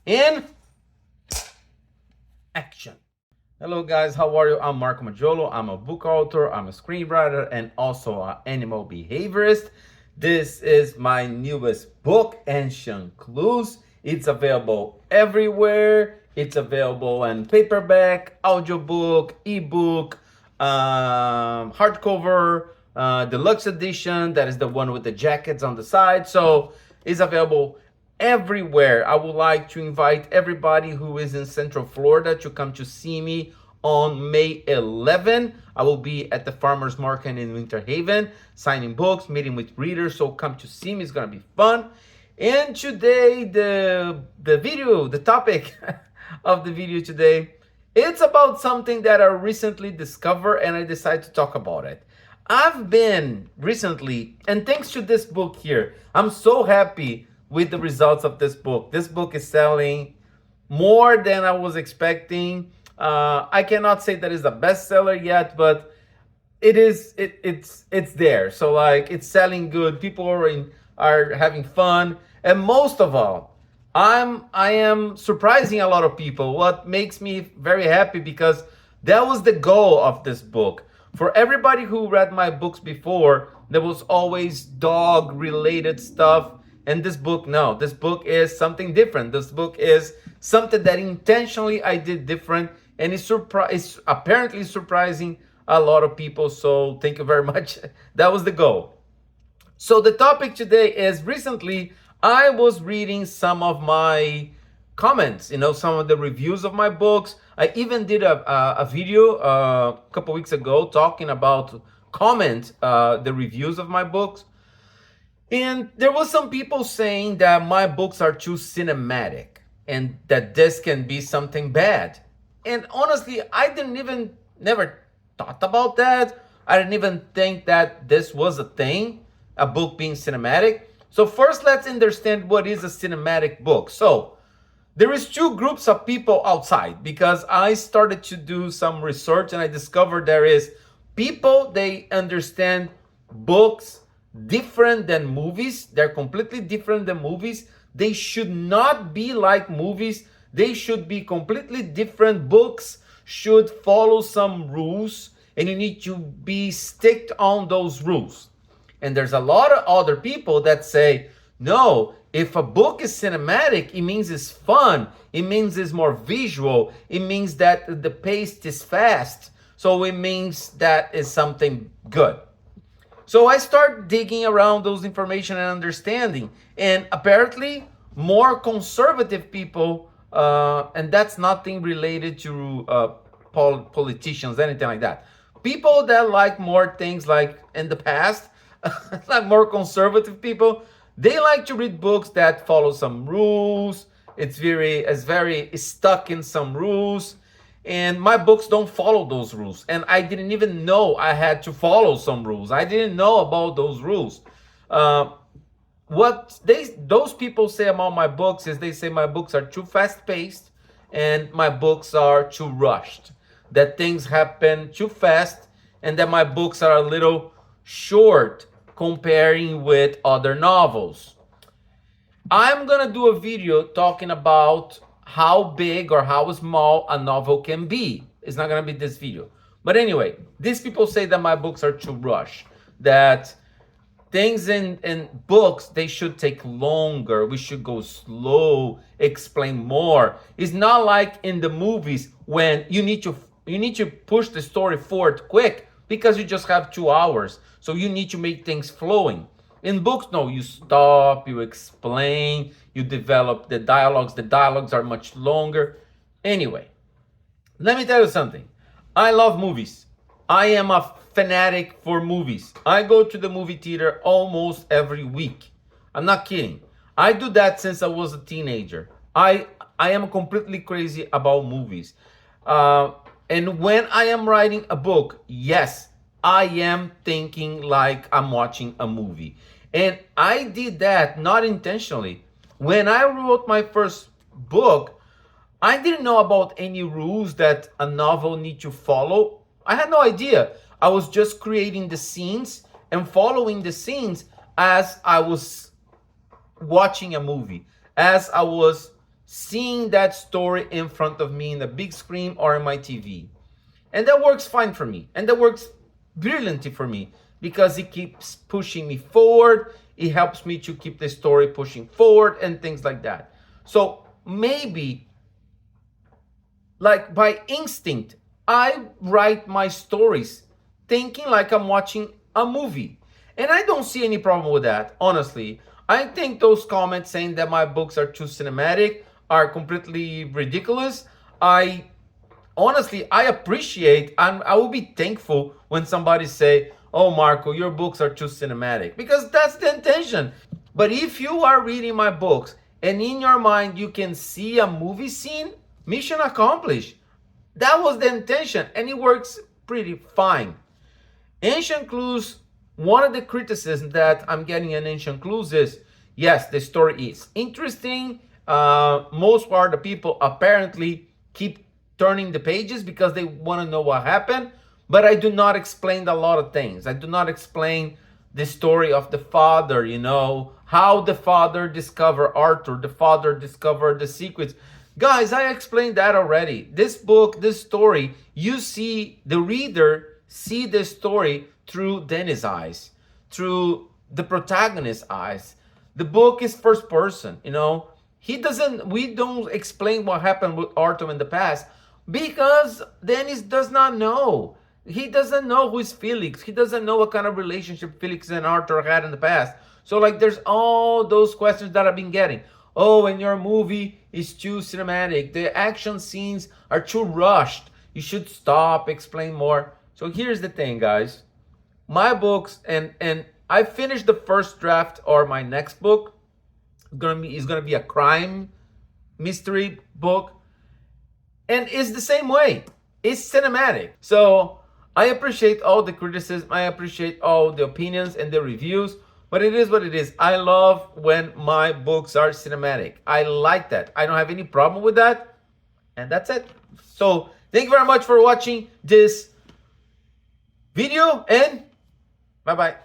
in action. Hello guys, how are you? I'm Marcus Magiolo. I'm a book author, I'm a screenwriter, and also an animal behaviorist. This is my newest book, Ancient Clues. It's available everywhere. It's available in paperback, audiobook, ebook, hardcover, deluxe edition. That is the one with the jackets on the side. So it's available everywhere. I would like to invite everybody who is in Central Florida to come to see me on May 11. I will be at the Farmers Market in Winter Haven, signing books, meeting with readers. So come to see me. It's gonna be fun. And today, the topic of the video today, it's about something that I recently discovered and I decided to talk about it. I've been recently, and thanks to this book here, I'm so happy with the results of this book. This book is selling more than I was expecting. I cannot say that it's a bestseller yet, but it's there. So like it's selling good. People are having fun, and most of all, I am surprising a lot of people. What makes me very happy because that was the goal of this book. For everybody who read my books before, there was always dog related stuff. And this book, no, this book is something different. This book is something that intentionally I did different, and it's apparently surprising a lot of people. So thank you very much. That was the goal. So the topic today is recently I was reading some of my comments, some of the reviews of my books. I even did a video a couple weeks ago talking about the reviews of my books. And there was some people saying that my books are too cinematic and that this can be something bad. And honestly, I never thought about that. I didn't even think that this was a thing, a book being cinematic. So first, let's understand what is a cinematic book. So there is two groups of people outside because I started to do some research and I discovered there is people, they understand books different than movies. They're completely different than movies. They should not be like movies. They should be completely different. Books should follow some rules and you need to be sticked on those rules. And there's a lot of other people that say, no, if a book is cinematic, it means it's fun. It means it's more visual. It means that the pace is fast. So it means that is something good. So I start digging around those information and understanding. And apparently more conservative people, and that's nothing related to politicians, anything like that. People that like more things like in the past, like more conservative people, they like to read books that follow some rules. It's very stuck in some rules. And my books don't follow those rules. And I didn't even know I had to follow some rules. I didn't know about those rules. What those people say about my books is they say my books are too fast-paced and my books are too rushed. That things happen too fast and that my books are a little short comparing with other novels. I'm gonna do a video talking about how big or how small a novel can be. It's not gonna be this video. But anyway, these people say that my books are too rushed, that things in books, they should take longer. We should go slow, explain more. It's not like in the movies when you need to push the story forward quick because you just have 2 hours. So you need to make things flowing. In books, no, you stop, you explain, you develop the dialogues. The dialogues are much longer. Anyway, let me tell you something. I love movies. I am a fanatic for movies. I go to the movie theater almost every week. I'm not kidding. I do that since I was a teenager. I am completely crazy about movies. And when I am writing a book, yes, I am thinking like I'm watching a movie. And I did that not intentionally. When I wrote my first book, I didn't know about any rules that a novel need to follow. I had no idea. I was just creating the scenes and following the scenes as I was watching a movie, as I was seeing that story in front of me in the big screen or in my TV. And that works fine for me. And that works brilliantly for me because it keeps pushing me forward. It helps me to keep the story pushing forward and things like that. So maybe, like by instinct, I write my stories thinking like I'm watching a movie. And I don't see any problem with that, honestly. I think those comments saying that my books are too cinematic are completely ridiculous. I appreciate, and I will be thankful when somebody say, oh, Marco, your books are too cinematic, because that's the intention. But if you are reading my books and in your mind you can see a movie scene, mission accomplished. That was the intention, and it works pretty fine. Ancient Clues, one of the criticisms that I'm getting in Ancient Clues is, yes, the story is interesting. Most part of the people apparently keep turning the pages because they want to know what happened, but I do not explain a lot of things. I do not explain the story of the father, how the father discovered Arthur, the father discovered the secrets. Guys, I explained that already. This book, this story, you see, the reader see the story through Danny's eyes, through the protagonist's eyes. The book is first person, we don't explain what happened with Arthur in the past because Dennis does not know. He doesn't know who is Felix. He doesn't know what kind of relationship Felix and Arthur had in the past. So there's all those questions that I've been getting. Oh, and your movie is too cinematic. The action scenes are too rushed. You should stop, explain more. So here's the thing, guys. My books, and I finished the first draft, or my next book is gonna be a crime mystery book, and it's the same way. It's cinematic. So I appreciate all the criticism. I appreciate all the opinions and the reviews. But it is what it is. I love when my books are cinematic. I like that. I don't have any problem with that. And that's it. So thank you very much for watching this video, and bye-bye.